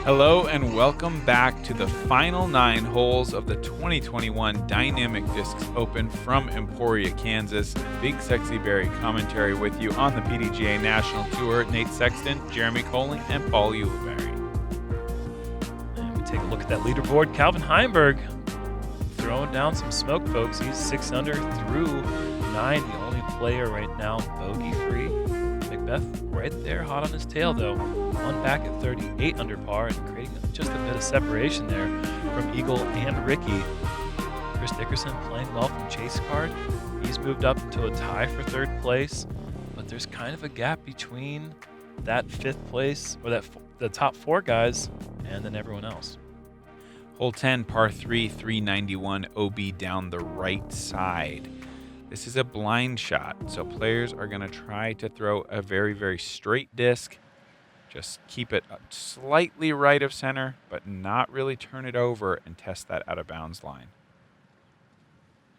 Hello and welcome back to the final 9 holes of the 2021 Dynamic Discs Open from Emporia, Kansas. BigSexyBarri commentary with you on the PDGA National Tour. Nate Sexton, Jeremy Koling, and Paul Ulibarri. And we take a look at that leaderboard. Calvin Heimburg throwing down some smoke, folks. He's 6 under through 9, the only player right now bogey-free. McBeth right there, hot on his tail, though. One back at 38 under par and creating just a bit of separation there from Eagle and Ricky. Chris Dickerson playing well from Chase card. He's moved up into a tie for 3rd place, but there's kind of a gap between that 5th place, or the top 4 guys, and then everyone else. Hole 10, par 3, 391 OB down the right side. This is a blind shot, so players are going to try to throw a very, very straight disc. Just keep it slightly right of center, but not really turn it over and test that out of bounds line.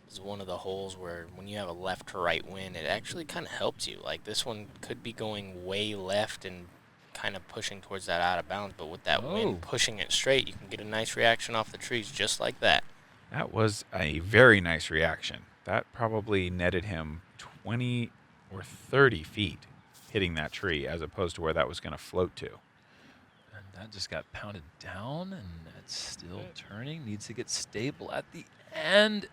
This is one of the holes where when you have a left to right wind, it actually kind of helps you. Like this one could be going way left and kind of pushing towards that out of bounds, but with that wind pushing it straight, you can get a nice reaction off the trees just like that. That was a very nice reaction. That probably netted him 20 or 30 feet hitting that tree as opposed to where that was going to float to. And that just got pounded down, and it's still turning. Needs to get stable at the end.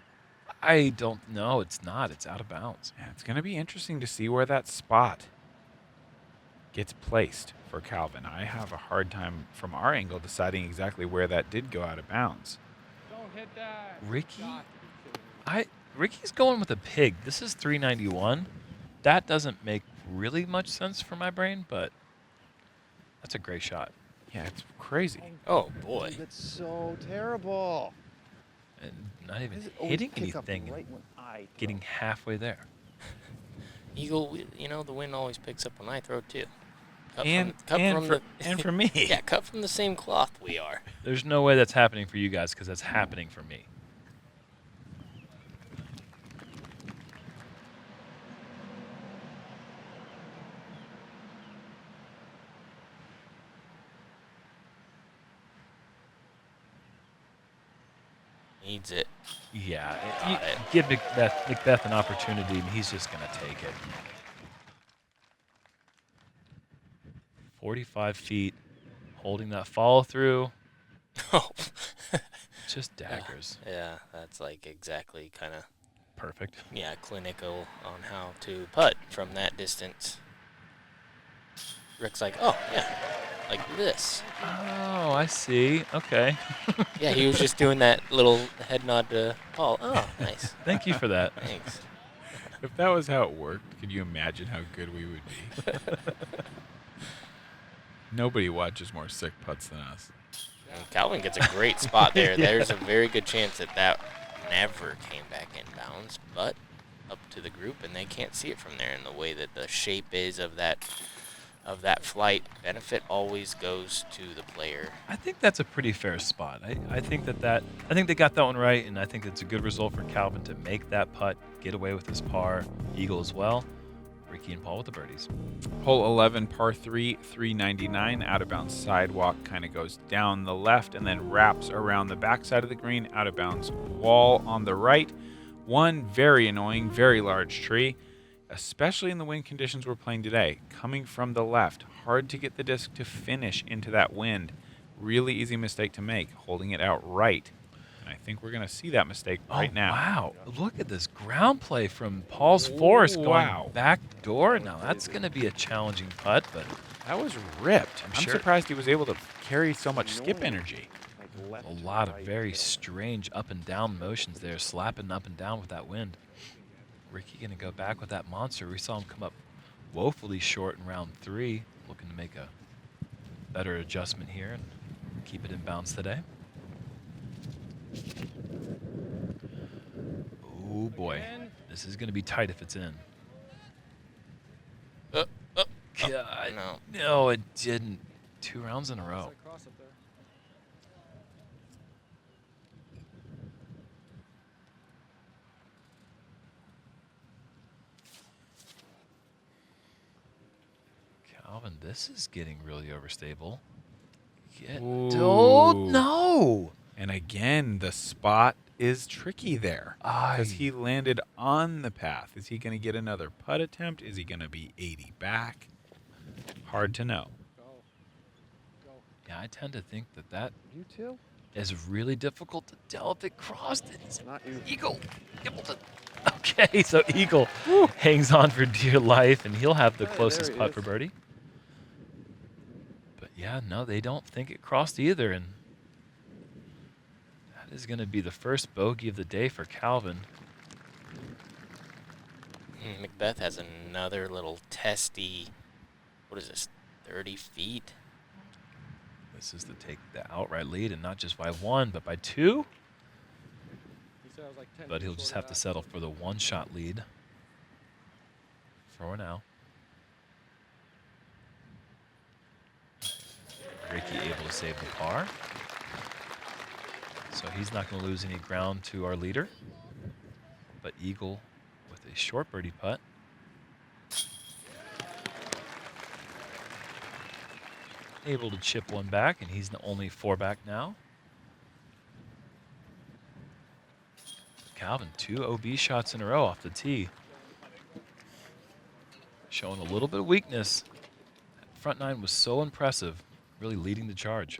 I don't know. It's not. It's out of bounds. Yeah, it's going to be interesting to see where that spot gets placed for Calvin. I have a hard time from our angle deciding exactly where that did go out of bounds. Don't hit that. Ricky's going with a pig. This is 391. That doesn't make really much sense for my brain, but that's a great shot. Yeah, it's crazy. Oh, boy. That's so terrible. And not even hitting anything right and getting halfway there. Eagle, you know, the wind always picks up when I throw, too. And for me. Yeah, cut from the same cloth we are. There's no way that's happening for you guys because that's happening for me. Needs it. Yeah, Got it. give McBeth an opportunity, and he's just going to take it. 45 feet, holding that follow through. Oh. Just daggers. Yeah, that's like exactly kind of, Perfect. yeah, clinical on how to putt from that distance. Rick's like, oh, yeah, like this. Oh, I see. Okay. Yeah, he was just doing that little head nod to Paul. Oh, nice. Thank you for that. Thanks. If that was how it worked, could you imagine how good we would be? Nobody watches more sick putts than us. And Calvin gets a great spot there. Yeah. There's a very good chance that never came back in bounds, but up to the group, and they can't see it from there. And the way that the shape is of that flight, benefit always goes to the player. I think that's a pretty fair spot. I think I think they got that one right, and I think it's a good result for Calvin to make that putt, get away with his par. Eagle as well. Ricky and Paul with the birdies. Hole 11, par 3, 399, out of bounds sidewalk, kind of goes down the left and then wraps around the backside of the green, out of bounds wall on the right. One very annoying, very large tree, especially in the wind conditions we're playing today. Coming from the left, hard to get the disc to finish into that wind. Really easy mistake to make, holding it out right. And I think we're going to see that mistake right now. Wow. Look at this ground play from Paul's Forest going back door. Now, that's going to be a challenging putt, but That was ripped. I'm sure. surprised he was able to carry so much skip energy. a lot of very strange up and down motions there, slapping up and down with that wind. Ricky going to go back with that monster. We saw him come up woefully short in round 3, looking to make a better adjustment here and keep it in bounds today. Oh boy, this is going to be tight if it's in. God, no, it didn't. 2 rounds in a row. Calvin, this is getting really overstable. Get again, the spot is tricky there because he landed on the path. Is he going to get another putt attempt? Is he going to be 80 back? Hard to know. Yeah, I tend to think that You too? is really difficult to tell if it crossed it. Not you. Eagle. Okay, so Eagle hangs on for dear life, and he'll have the Hey, closest there he putt is. for birdie. But yeah, no, they don't think it crossed either, and that is going to be the first bogey of the day for Calvin. McBeth has another little testy, what is this, 30 feet? This is to take the outright lead, and not just by 1, but by 2. But he'll just have to settle for the 1-shot lead for now. Ricky able to save the par. So he's not going to lose any ground to our leader. But Eagle with a short birdie putt. Able to chip 1 back, and he's only 4 back now. Calvin, 2 OB shots in a row off the tee. Showing a little bit of weakness. That front 9 was so impressive, really leading the charge.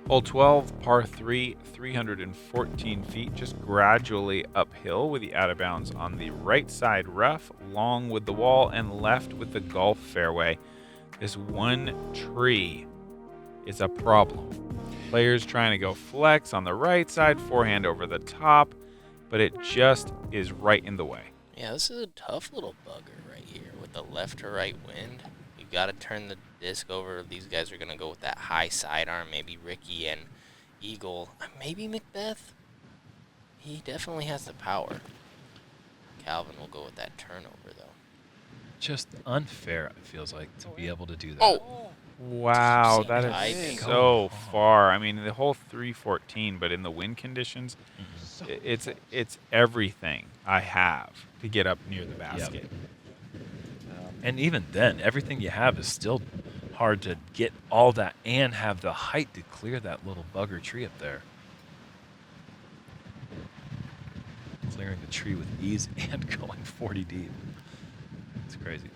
Hole 12, par 3, 314 feet, just gradually uphill with the out of bounds on the right side rough, long with the wall, and left with the golf fairway. This one tree is a problem. Players trying to go flex on the right side, forehand over the top, but it just is right in the way. Yeah, this is a tough little bugger right here with the left to right wind. You got to turn the disc over. These guys are going to go with that high sidearm. Maybe Ricky and Eagle. Maybe McBeth. He definitely has the power. Calvin will go with that turnover, though. Just unfair, it feels like, to be able to do that. Oh! Wow, Deep that sea is diving. so far. I mean, the whole 314, but in the wind conditions, it's everything I have to get up near the basket. And even then, everything you have is still hard to get all that and have the height to clear that little bugger tree up there. Clearing the tree with ease and going 40 deep. It's crazy.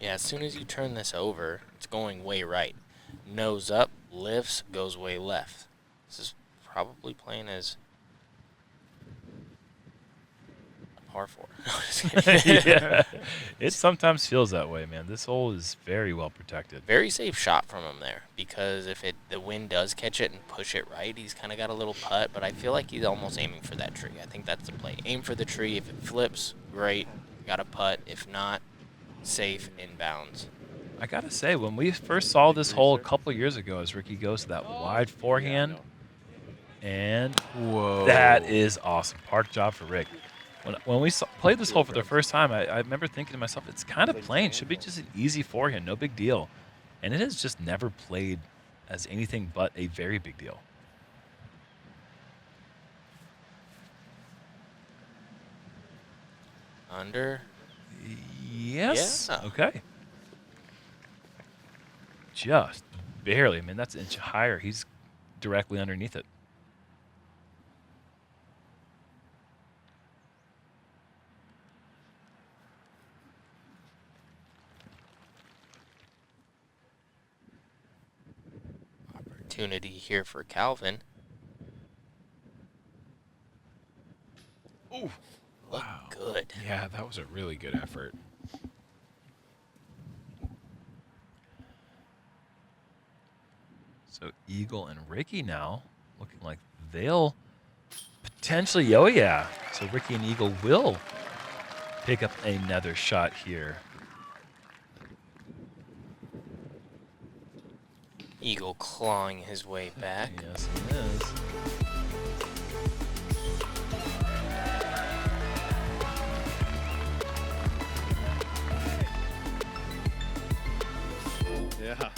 Yeah, as soon as you turn this over, it's going way right. Nose up, lifts, goes way left. This is probably playing as a par 4. No, just kidding. Yeah, it sometimes feels that way, man. This hole is very well protected. Very safe shot from him there, because if the wind does catch it and push it right, he's kind of got a little putt, but I feel like he's almost aiming for that tree. I think that's the play. Aim for the tree. If it flips, great. Got a putt. If not, safe inbounds. I got to say, when we first saw this hole a couple years ago, as Ricky goes to that wide forehand, and Whoa. that is awesome. Park job for Rick. When we played this hole for the first time, I remember thinking to myself, it's kind of plain. Should be just an easy forehand, no big deal. And it has just never played as anything but a very big deal. Under. Yes. Yeah. Okay. Just barely. I mean, that's an inch higher. He's directly underneath it. Opportunity here for Calvin. Ooh. Look Wow. good. Yeah, that was a really good effort. So Eagle and Ricky now looking like they'll potentially, oh yeah. So Ricky and Eagle will pick up another shot here. Eagle clawing his way back. Yes, it is. Yeah.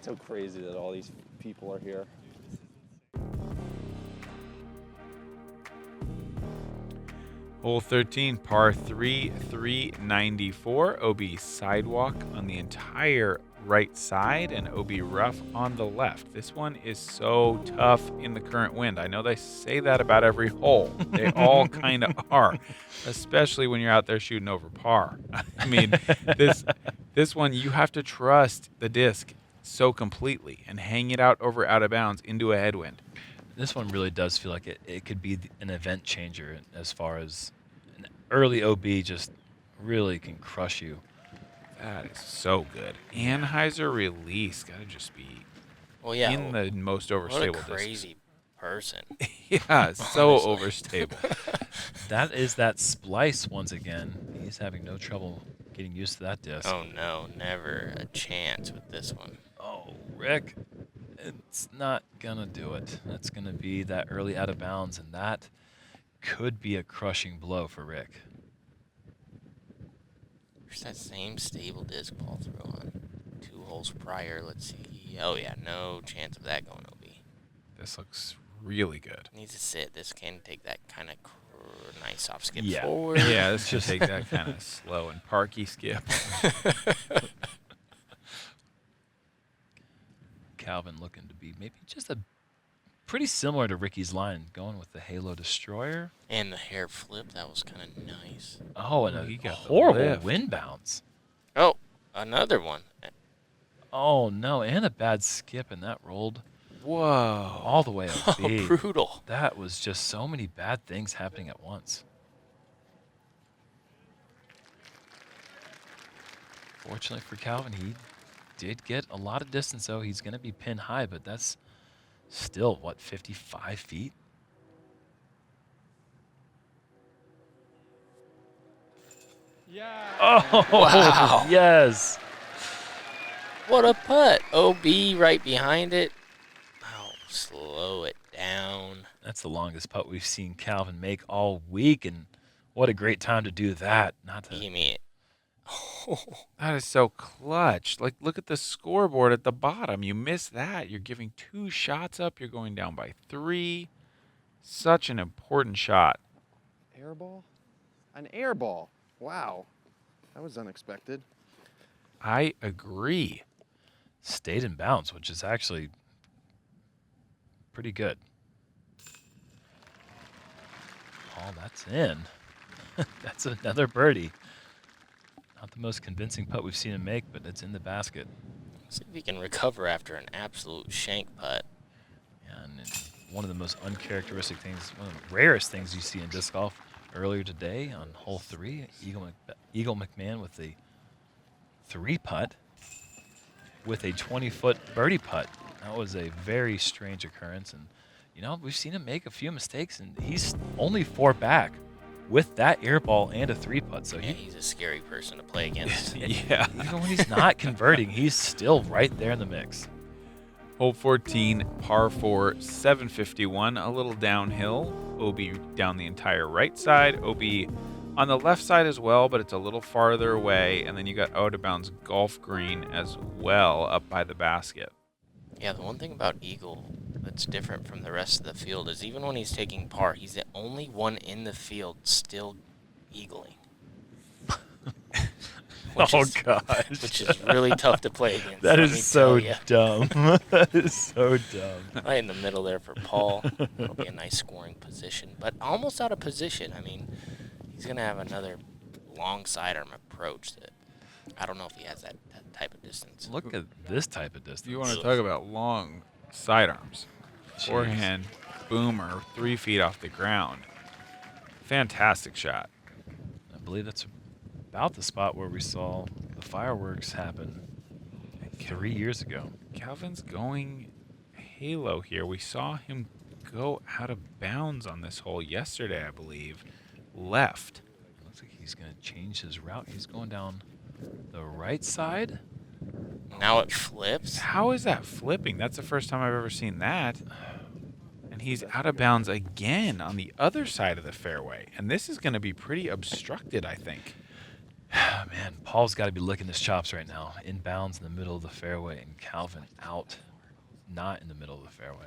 So crazy that all these people are here. Hole 13, par 3, 394. OB sidewalk on the entire right side and OB rough on the left. This one is so tough in the current wind. I know they say that about every hole. They all kind of are, especially when you're out there shooting over par. I mean, this one, you have to trust the disc so completely and hang it out of bounds into a headwind. This one really does feel like it could be an event changer as far as an early OB just really can crush you. That is so good. Anheuser release. Got to just be in the most overstable What a discs. crazy person. Yeah, so overstable. That is that splice once again. He's having no trouble getting used to that disc. Oh, no. Never a chance with this one. Oh, Rick. It's not going to do it. That's going to be that early out of bounds, and that could be a crushing blow for Rick. There's that same stable disc Paul threw on 2 holes prior. Let's see. Oh, yeah, no chance of that going OB. This looks really good. Needs to sit. This can take that kind of nice off skip Yeah. forward. Yeah, this should take that kind of slow and parky skip. Calvin looking to be maybe just a pretty similar to Ricky's line, going with the Halo Destroyer. And the hair flip, that was kind of nice. Oh, and He a got the horrible lift. wind bounce. Oh, another one. Oh, no, and a bad skip, and that rolled Whoa. all the way up Oh, B. brutal. That was just so many bad things happening at once. Fortunately for Calvin, he did get a lot of distance, though. He's going to be pin high, but that's still, what, 55 feet? Yeah. Oh, Wow. yes. What a putt. OB right behind it. Oh, slow it down. That's the longest putt we've seen Calvin make all week, and what a great time to do that. Not to Give me it. That is so clutch. Like, look at the scoreboard at the bottom. You miss that. You're giving 2 shots up. You're going down by 3. Such an important shot. Air ball? An air ball. Wow. That was unexpected. I agree. stayed in bounds, which is actually pretty good. Oh, that's in. That's another birdie. Not the most convincing putt we've seen him make, but it's in the basket. See if he can recover after an absolute shank putt. Yeah, and it's one of the most uncharacteristic things, one of the rarest things you see in disc golf. Earlier today on hole 3, Eagle McMahon with the 3-putt with a 20-foot birdie putt. That was a very strange occurrence, and you know, we've seen him make a few mistakes, and he's only 4 back with that air ball and a 3-putt. So Yeah, he's a scary person to play against. Yeah. even when he's not converting, he's still right there in the mix. Hole 14, par 4, 751, a little downhill. OB down the entire right side. OB on the left side as well, but it's a little farther away. And then you got out of bounds golf green as well up by the basket. Yeah, the one thing about Eagle that's different from the rest of the field is even when he's taking par, he's the only one in the field still eagling. Which is really tough to play against. That let me is so tell ya. dumb. That is so dumb. Right in the middle there for Paul. It'll be a nice scoring position, but almost out of position. I mean, he's going to have another long sidearm approach that I don't know if he has that type of distance. Look at this type of distance. You want to talk about long sidearms. Forehand, boomer, 3 feet off the ground. Fantastic shot. I believe that's about the spot where we saw the fireworks happen 3 years ago. Calvin's going halo here. We saw him go out of bounds on this hole yesterday, I believe. Left. Looks like he's going to change his route. He's going down the right side. Now it flips. How is that flipping? That's the first time I've ever seen that. And he's out of bounds again on the other side of the fairway. And this is going to be pretty obstructed, I think. Man, Paul's got to be licking his chops right now. In bounds in the middle of the fairway, and Calvin out, not in the middle of the fairway.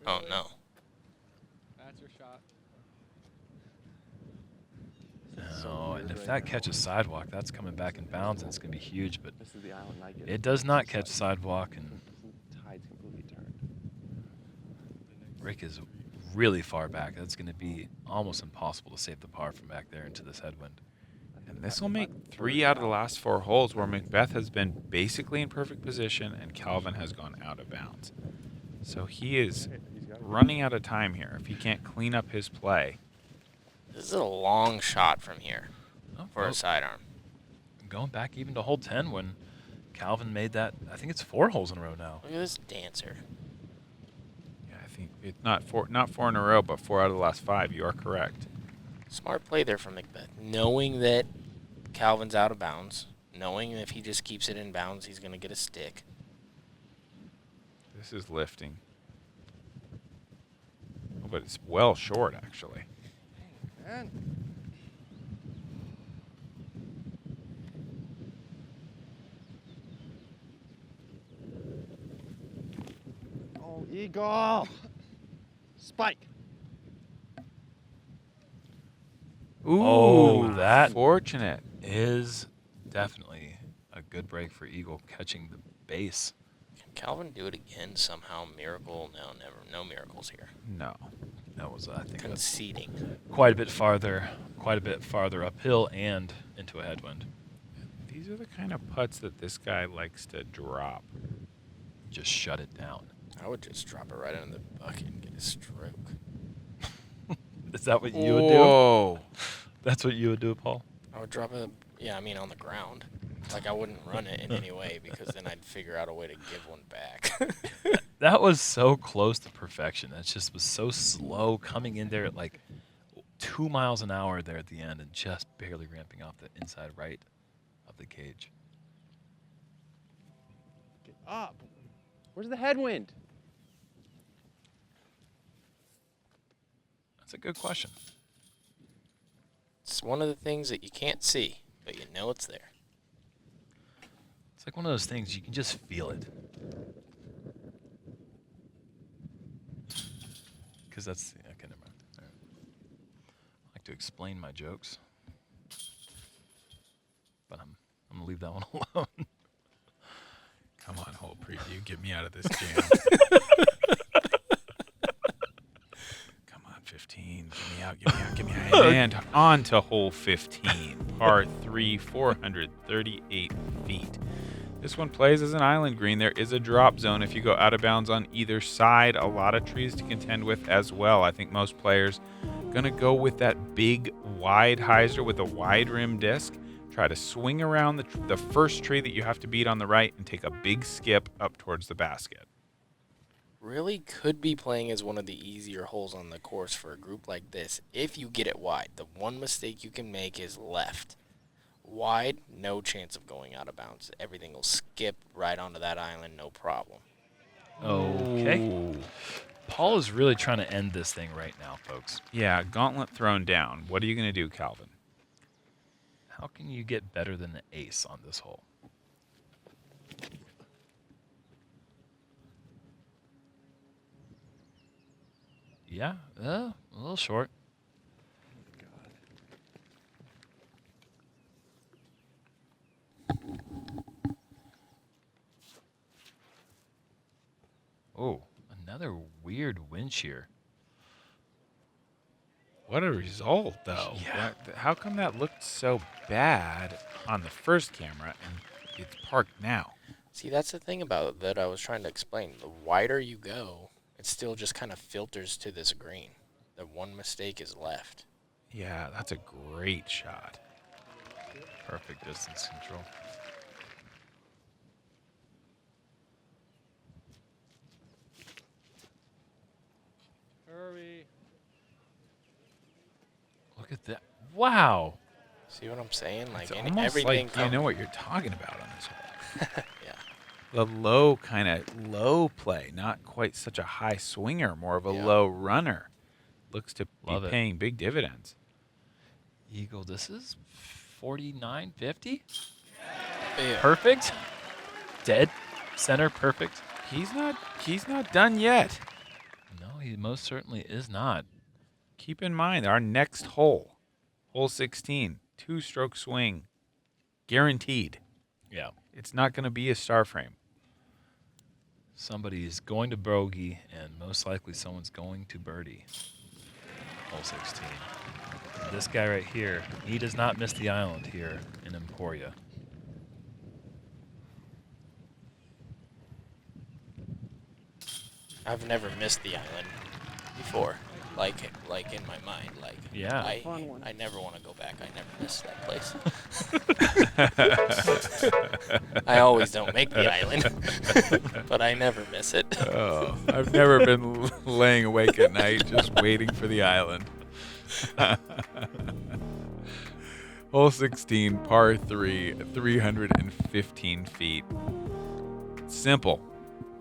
Oh, no. That's your shot. And if that catches sidewalk, that's coming back in bounds, and it's going to be huge. But This is the island I get. it does not catch sidewalk, and Tide's completely turned. Rick is really far back. That's going to be almost impossible to save the par from back there into this headwind. And this will make 3 out of the last 4 holes where McBeth has been basically in perfect position and Calvin has gone out of bounds. So he is running out of time here if he can't clean up his play. This is a long shot from here for Oh, a sidearm. going back even to hole 10 when Calvin made that. I think it's 4 holes in a row now. Look at this dancer. Yeah, I think it's not 4 in a row, but 4 out of the last 5. You are correct. Smart play there from McBeth. Knowing that Calvin's out of bounds, knowing if he just keeps it in bounds, he's going to get a stick. This is lifting. Oh, but it's well short, actually. Man. Oh, Eagle. Spike. Ooh, Oh, that fortunate. is definitely a good break for Eagle catching the base. Can Calvin do it again somehow? Miracle? No, never. No miracles here. No. That was, I think, Conceding. quite a bit farther uphill and into a headwind. These are the kind of putts that this guy likes to drop. Just shut it down. I would just drop it right into the bucket and get a stroke. Is that what you would do? Whoa. That's what you would do, Paul? I would drop it, yeah, I mean on the ground. Like I wouldn't run it in any way because then I'd figure out a way to give one back. That was so close to perfection. That just was so slow coming in there at like 2 miles an hour there at the end and just barely ramping off the inside right of the cage. Get up. Where's the headwind? That's a good question. It's one of the things that you can't see, but you know it's there. It's like one of those things you can just feel it. Because that's, okay, never mind. All right. I like to explain my jokes. But I'm going to leave that one alone. Come on, whole preview. Get me out of this jam. Come on, 15. Get me out, get me out, get me out. And on to hole 15. Par 3, 438 feet. This one plays as an island green. There is a drop zone if you go out of bounds on either side. A lot of trees to contend with as well. I think most players going to go with that big, wide hyzer with a wide rim disc. Try to swing around the first tree that you have to beat on the right and take a big skip up towards the basket. Really could be playing as one of the easier holes on the course for a group like this if you get it wide. The one mistake you can make is left. Wide, no chance of going out of bounds. Everything will skip right onto that island, no problem. Okay. Ooh. Paul is really trying to end this thing right now, folks. Yeah, gauntlet thrown down. What are you going to do, Calvin? How can you get better than the ace on this hole? Yeah, a little short. Oh, another weird wind shear. What a result, though. Yeah. How come that looked so bad on the first camera and it's parked now? See, that's the thing about it that I was trying to explain. The wider you go, it still just kind of filters to this green. The one mistake is left. Yeah, that's a great shot. Perfect distance control. Hurry. Look at that. Wow. See what I'm saying? Like It's almost everything. like you know what you're talking about on this hole. Yeah. The low kind of low play, not quite such a high swinger, more of a Yeah. low runner. Looks to Love be it. paying big dividends. Eagle, this is 49.50. Yeah. Perfect. Dead center perfect. He's not done yet. No, he most certainly is not. Keep in mind our next hole, hole 16. 2-stroke swing. Guaranteed. Yeah. It's not going to be a star frame. Somebody's going to bogey, and most likely someone's going to birdie. Hole 16. This guy right here, he does not miss the island here in Emporia. I've never missed the island before. Like in my mind, like Yeah. I never want to go back. I never miss that place. I always don't make the island, but I never miss it. Oh, I've never been laying awake at night just waiting for the island. Hole 16, par 3, 315 feet. Simple.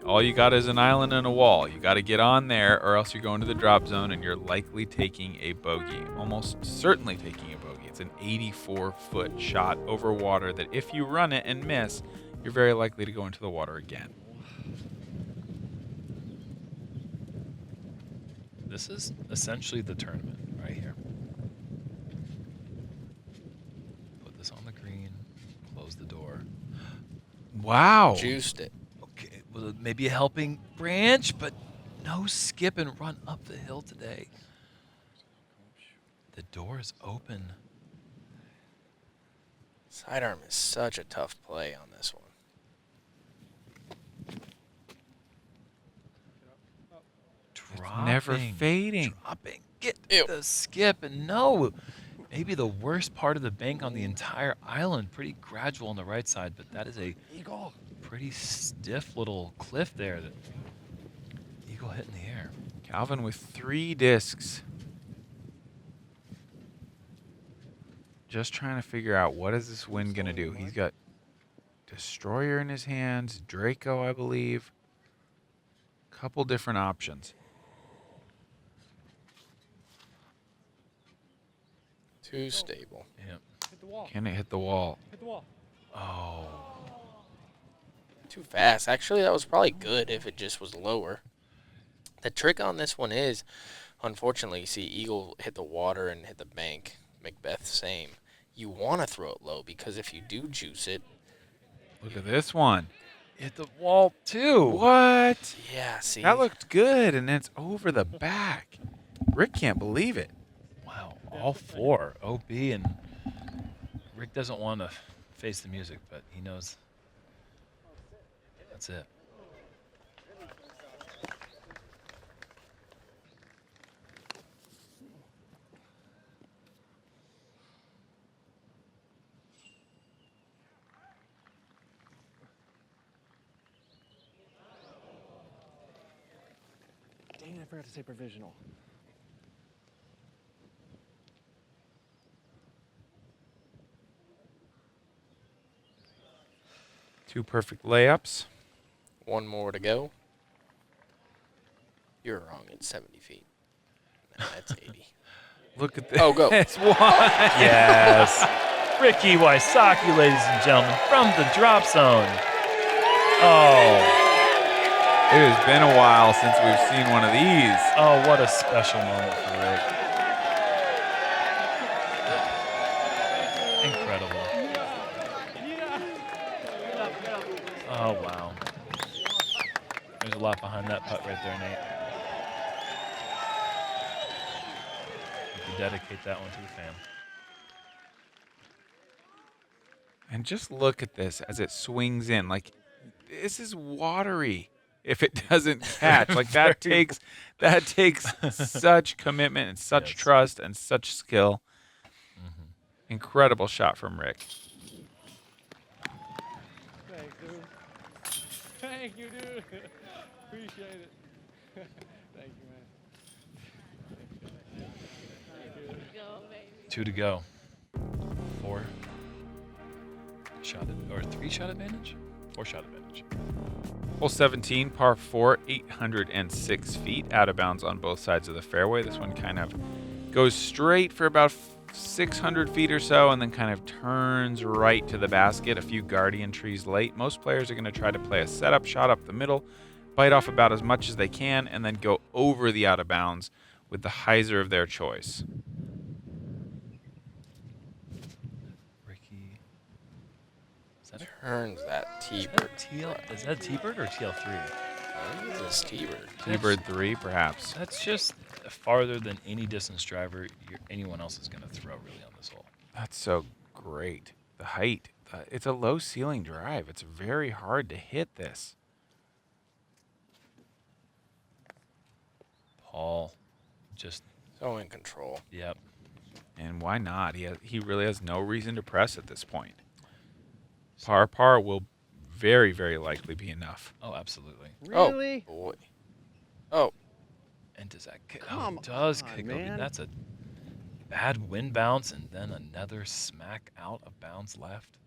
All you got is an island and a wall. You got to get on there, or else you're going to the drop zone and you're likely taking a bogey. Almost certainly taking a bogey. It's an 84-foot shot over water that if you run it and miss, you're very likely to go into the water again. This is essentially the tournament right here. Put this on the green, close the door. Wow. Juiced it. Okay, well, maybe a helping branch, but no skip and run up the hill today. The door is open. Sidearm is such a tough play on this one. Dropping, never fading. Dropping. Get Ew. the skip, and no. Maybe the worst part of the bank on the entire island. Pretty gradual on the right side, but that is a Eagle. pretty stiff little cliff there. That eagle hit in the air. Calvin with 3 discs. Just trying to figure out what is this wind going to do. He's got Destroyer in his hands, Draco, I believe. Couple different options. Too stable. Yep. Hit the wall. Can it hit the wall? Hit the wall. Oh. Too fast. Actually, that was probably good if it just was lower. The trick on this one is, unfortunately, you see Eagle hit the water and hit the bank. McBeth same. You want to throw it low because if you do juice it, Look at this one. Hit the wall, too. What? yeah, see. That looked good, and it's over the back. Rick can't believe it. Wow. All 4. OB and Rick doesn't want to face the music, but he knows that's it. Dang it, I forgot to say provisional. Two perfect layups. One more to go. You're wrong. It's 70 feet. No, that's 80. Look at this. Oh, go. One. Yes. Ricky Wysocki, ladies and gentlemen, from the drop zone. Oh. It has been a while since we've seen one of these. Oh, what a special moment for Rick. Incredible. Oh, wow. There's a lot behind that putt right there, Nate. You can dedicate that one to the fam. And just look at this as it swings in. Like, this is watery if it doesn't catch. Like, that takes such commitment and such Yes. trust and such skill. Mm-hmm. Incredible shot from Rick. Thanks, dude. Thank you, dude. Appreciate it. Thank you, man. Two to go. 4 shot or 3 shot advantage? 4 shot advantage. Hole 17, par 4, 806 feet, out of bounds on both sides of the fairway. This one kind of goes straight for about 600 feet or so and then kind of turns right to the basket, a few guardian trees late. Most players are going to try to play a setup shot up the middle, bite off about as much as they can, and then go over the out of bounds with the hyzer of their choice. Turns that Is T-bird. is that T-bird or TL3? I think this T-bird. T-bird 3, perhaps. That's just farther than any distance driver anyone else is going to throw really on this hole. That's so great. The height. It's a low ceiling drive. It's very hard to hit this. Paul, just, So in control. yep. And why not? He really has no reason to press at this point. Par will very, very likely be enough. Oh, absolutely. Really? Oh, boy. Oh, And does that kick? Come Oh, it does on, kick over. man. That's a bad wind bounce and then another smack out of bounds left.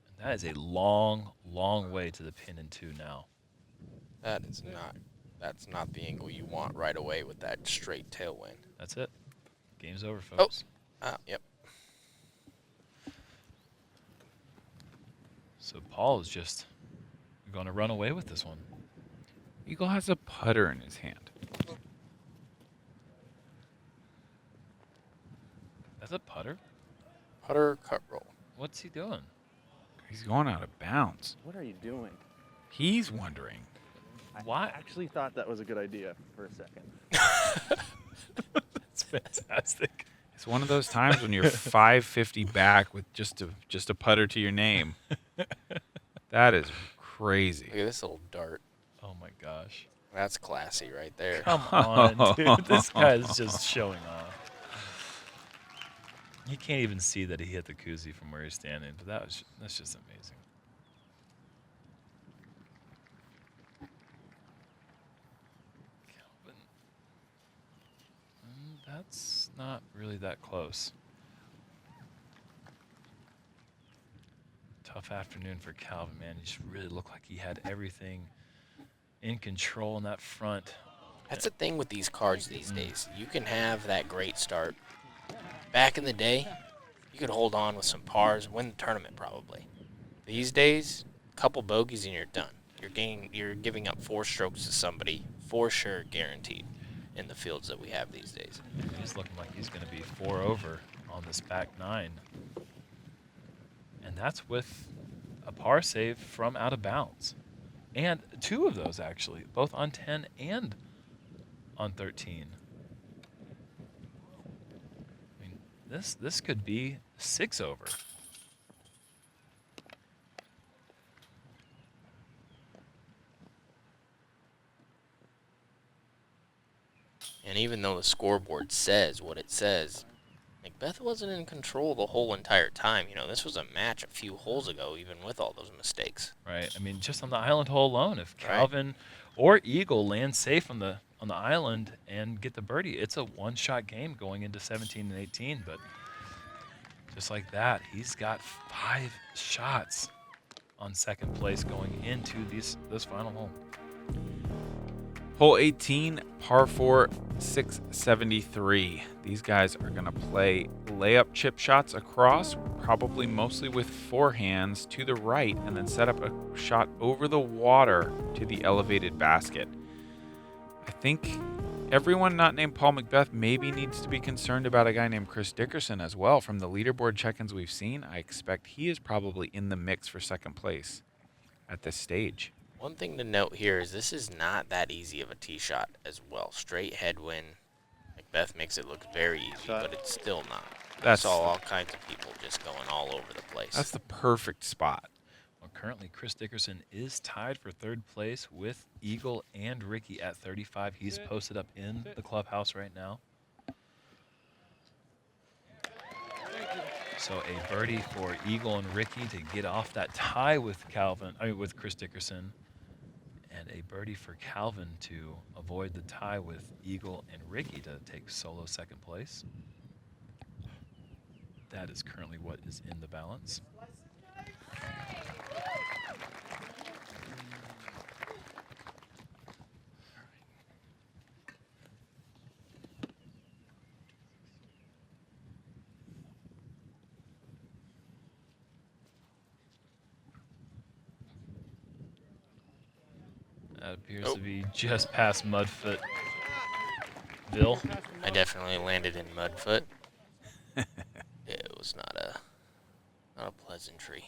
And that is a long, long way to the pin in 2 now. that's not the angle you want right away with that straight tailwind. That's it. Game's over, folks. Yep. So Paul is just going to run away with this one. Eagle has a putter in his hand. That's a putter? Putter cut roll. What's he doing? He's going out of bounds. What are you doing? He's wondering. Why? I actually thought that was a good idea for a second. That's fantastic. It's one of those times when you're 550 back with just a putter to your name. That is crazy. Look at this little dart. Oh my gosh. That's classy right there. Come on, dude. This guy is just showing off. You can't even see that he hit the koozie from where he's standing, but that's just amazing. Calvin. That's not really that close. Tough afternoon for Calvin, man. He just really looked like he had everything in control in that front. That's the thing with these cards these days. You can have that great start. Back in the day, you could hold on with some pars, win the tournament probably. These days, a couple bogeys and you're done. You're giving up 4 strokes to somebody for sure, guaranteed, in the fields that we have these days. He's looking like he's going to be 4 over on this back 9. And that's with a par save from out of bounds. And 2 of those, actually, both on 10 and on 13. I mean, this could be 6 over. And even though the scoreboard says what it says, McBeth wasn't in control the whole entire time. You know, this was a match a few holes ago, even with all those mistakes. Right. I mean, just on the island hole alone, if Calvin or Eagle land safe on the island and get the birdie, it's a one-shot game going into 17 and 18. But just like that, he's got 5 shots on second place going into this final hole. Hole 18, par 4, 673. These guys are going to play layup chip shots across, probably mostly with forehands to the right, and then set up a shot over the water to the elevated basket. I think everyone not named Paul McBeth maybe needs to be concerned about a guy named Chris Dickerson as well. From the leaderboard check-ins we've seen, I expect he is probably in the mix for second place at this stage. One thing to note here is this is not that easy of a tee shot as well. Straight headwind. McBeth makes it look very easy, but it's still not. I saw all kinds of people just going all over the place. That's the perfect spot. Well, currently, Chris Dickerson is tied for 3rd place with Eagle and Ricky at 35. He's posted up in the clubhouse right now. So a birdie for Eagle and Ricky to get off that tie with with Chris Dickerson. And a birdie for Calvin to avoid the tie with Eagle and Ricky to take solo second place. That is currently what is in the balance. That appears to be just past Mudfoot. Bill? I definitely landed in Mudfoot. It was not a pleasant peasantry.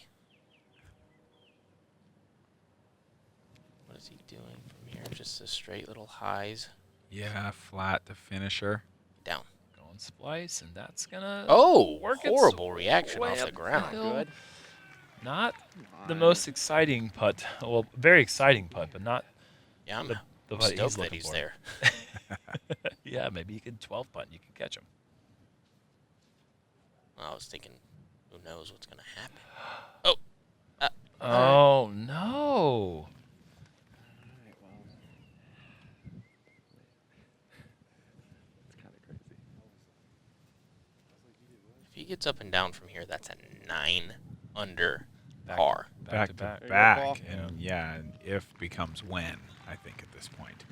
What is he doing from here? Just a straight little highs. Yeah, flat to finisher. Down. Going splice, and that's gonna Horrible its reaction way off the up ground. hill. Good. Not the most exciting putt. Well, very exciting putt, but not Yeah, I'm the putt stoked he's that looking he's for. there. Yeah, maybe you could 12 putt and you can catch him. I was thinking, who knows what's going to happen? Oh. Oh, no. All right, well. It's kind of crazy. If he gets up and down from here, that's a 9 under Back- par. Back to back. There you go, Paul. And yeah, and if becomes when, I think, at this point.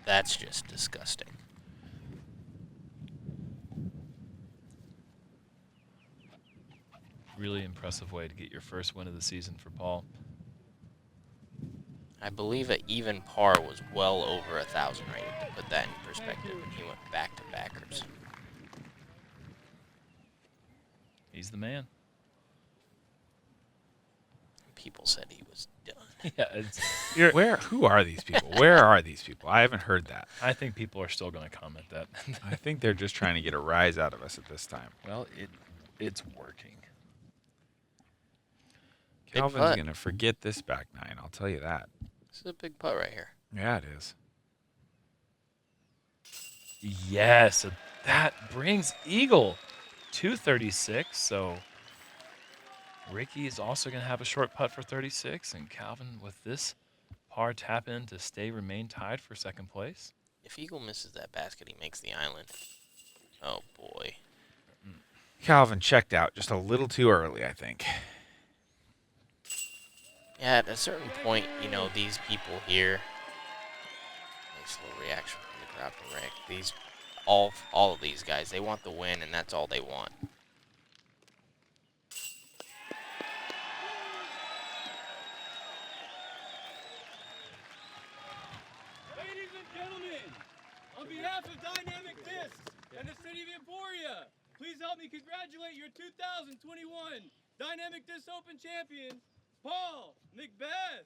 That's just disgusting. Really impressive way to get your first win of the season for Paul. I believe an even par was well over 1,000 rated, to put that in perspective, and he went back to backers. He's the man. People said he was done. Yeah, it's, Who are these people? Where are these people? I haven't heard that. I think people are still going to comment that. I think they're just trying to get a rise out of us at this time. Well, it's working. Big Calvin's putt. going to forget this back nine, I'll tell you that. This is a big putt right here. Yeah, it is. Yes, that brings Eagle 236. So Ricky is also going to have a short putt for 36, and Calvin with this par tap in to remain tied for second place. If Eagle misses that basket, he makes the island. Oh, boy. Calvin checked out just a little too early, I think. Yeah, at a certain point, you know, these people here. Nice little reaction from the crowd from Rick. These, all of these guys, they want the win, and that's all they want. Ladies and gentlemen, on behalf of Dynamic Discs and the city of Emporia, please help me congratulate your 2021 Dynamic Disc Open champions, Paul McBeth.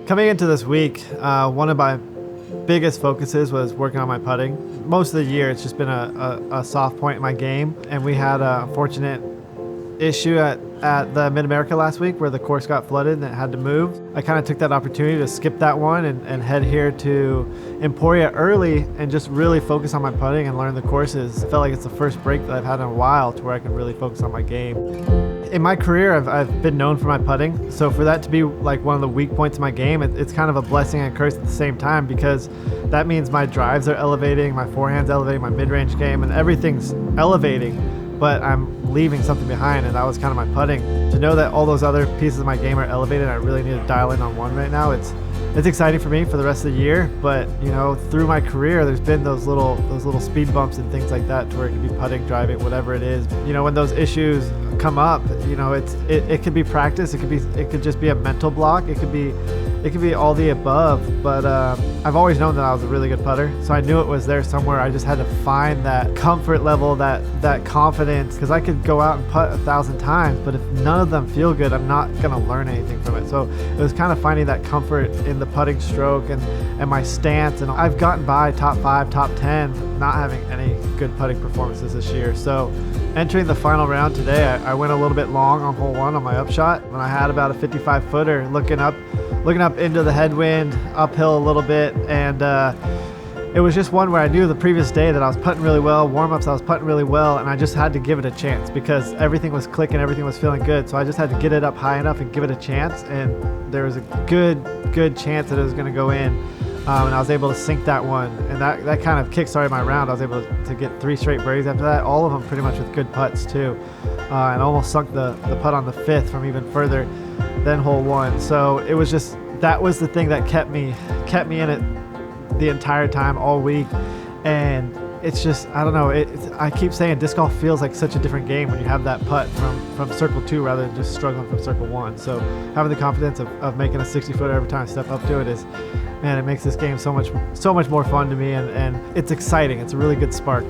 Coming into this week, one of my biggest focuses was working on my putting. Most of the year, it's just been a soft point in my game, and we had a fortunate issue at the Mid-America last week where the course got flooded and it had to move. I kind of took that opportunity to skip that one and head here to Emporia early and just really focus on my putting and learn the courses. I felt like it's the first break that I've had in a while to where I can really focus on my game. In my career, I've been known for my putting, so for that to be like one of the weak points of my game, it's kind of a blessing and a curse at the same time, because that means my drives are elevating, my forehand's elevating, my mid-range game, and everything's elevating, but I'm leaving something behind, and that was kind of my putting. To know that all those other pieces of my game are elevated, I really need to dial in on one right now. It's exciting for me for the rest of the year, but you know, through my career, there's been those little speed bumps and things like that, to where it could be putting, driving, whatever it is. You know, when those issues come up, you know, it could be practice, it could just be a mental block, it could be all the above. But I've always known that I was a really good putter, so I knew it was there somewhere. I just had to find that comfort level, that confidence, because I could go out and putt 1,000 times, but if none of them feel good, I'm not gonna learn anything from it. So it was kind of finding that comfort in the putting stroke and my stance. And I've gotten by top 5, top 10, not having any good putting performances this year. So entering the final round today, I went a little bit long on hole 1 on my upshot, and I had about a 55 footer looking up into the headwind, uphill a little bit, and it was just one where I knew the previous day that I was putting really well, warm-ups I was putting really well, and I just had to give it a chance because everything was clicking, everything was feeling good. So I just had to get it up high enough and give it a chance, and there was a good chance that it was going to go in, and I was able to sink that one, and that kind of kick-started my round. I was able to get 3 straight birdies after that, all of them pretty much with good putts too, and almost sunk the putt on the 5th from even further than hole 1. So it was just, that was the thing that kept me in it the entire time, all week. And it's just, I don't know. I keep saying disc golf feels like such a different game when you have that putt from circle 2 rather than just struggling from circle 1. So having the confidence of making a 60-footer every time I step up to it is, man, it makes this game so much more fun to me, and it's exciting. It's a really good spark.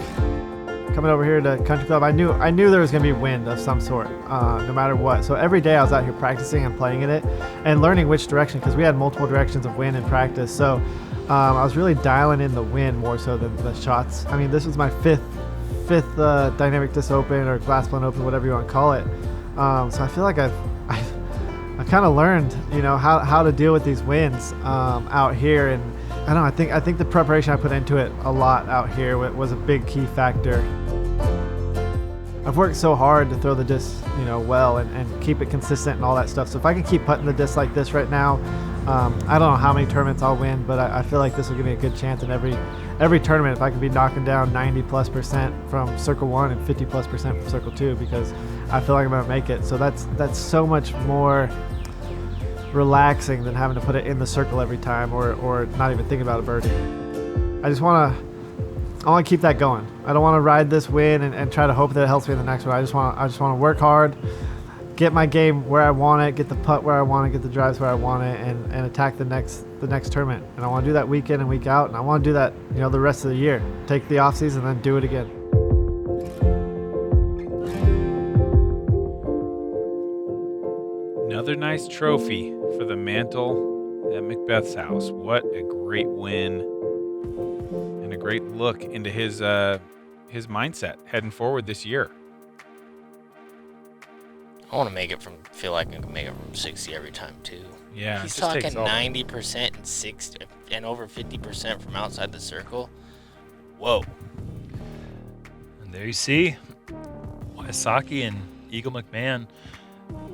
Coming over here to Country Club, I knew there was going to be wind of some sort, no matter what. So every day I was out here practicing and playing in it and learning which direction, because we had multiple directions of wind in practice. So I was really dialing in the wind more so than the shots. I mean, this was my fifth Dynamic Disc Open or Glass Blown Open, whatever you want to call it. So I feel like I've kind of learned, how to deal with these winds out here. And I don't know, I think the preparation I put into it a lot out here was a big key factor. I've worked so hard to throw the disc, well and keep it consistent and all that stuff. So if I can keep putting the disc like this right now, I don't know how many tournaments I'll win, but I feel like this will give me a good chance in every tournament if I can be knocking down 90+% from circle 1 and 50+% from circle 2, because I feel like I'm gonna make it. So that's so much more relaxing than having to put it in the circle every time or not even thinking about a birdie. I want to keep that going. I don't want to ride this win and try to hope that it helps me in the next one. I just want to work hard, get my game where I want it, get the putt where I want it, get the drives where I want it, and attack the next tournament. And I want to do that week in and week out, and I want to do that the rest of the year. Take the off season and then do it again. Another nice trophy for the mantle at McBeth's house. What a great win and a great look into his mindset heading forward this year. I want to feel like I can make it from 60 every time too. Yeah, he's talking 90% and 60 and over 50% from outside the circle. Whoa! And there you see Wysocki and Eagle McMahon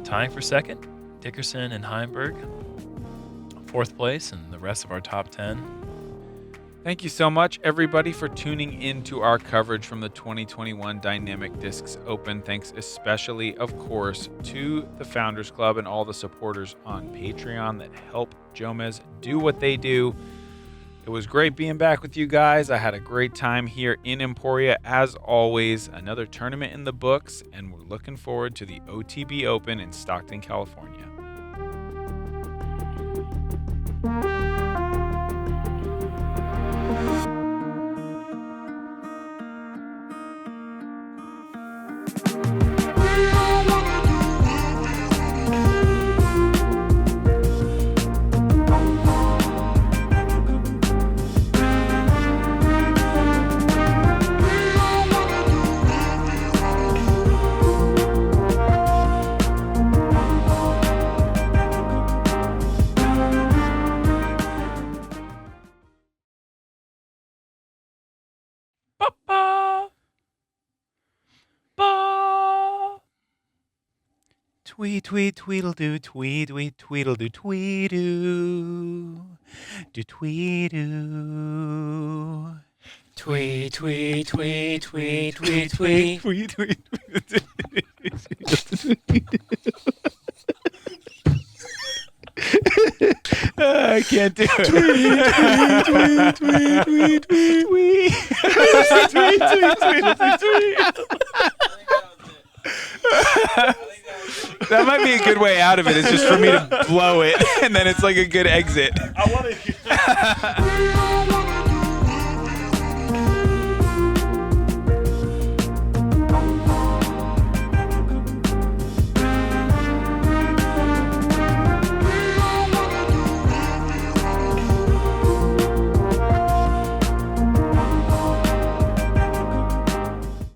tying for second. Dickerson and Heimburg, 4th place, and the rest of our top 10. Thank you so much, everybody, for tuning in to our coverage from the 2021 Dynamic Discs Open. Thanks especially, of course, to the Founders Club and all the supporters on Patreon that help Jomez do what they do. It was great being back with you guys. I had a great time here in Emporia. As always, another tournament in the books, and we're looking forward to the OTB Open in Stockton, California. Tweet, tweet, tweedle-doo, tweet, tweet, tweedle-doo, tweedoo, do tweedoo. Tweet, tweet, tweet, tweet, tweet, tweet. Tweet, tweet, I can't do it. Tweet, tweet, tweet, tweet, tweet, tweet. Tweet, tweet, tweet, tweet, That might be a good way out of it. It's just for me to blow it, and then it's like a good exit. I want to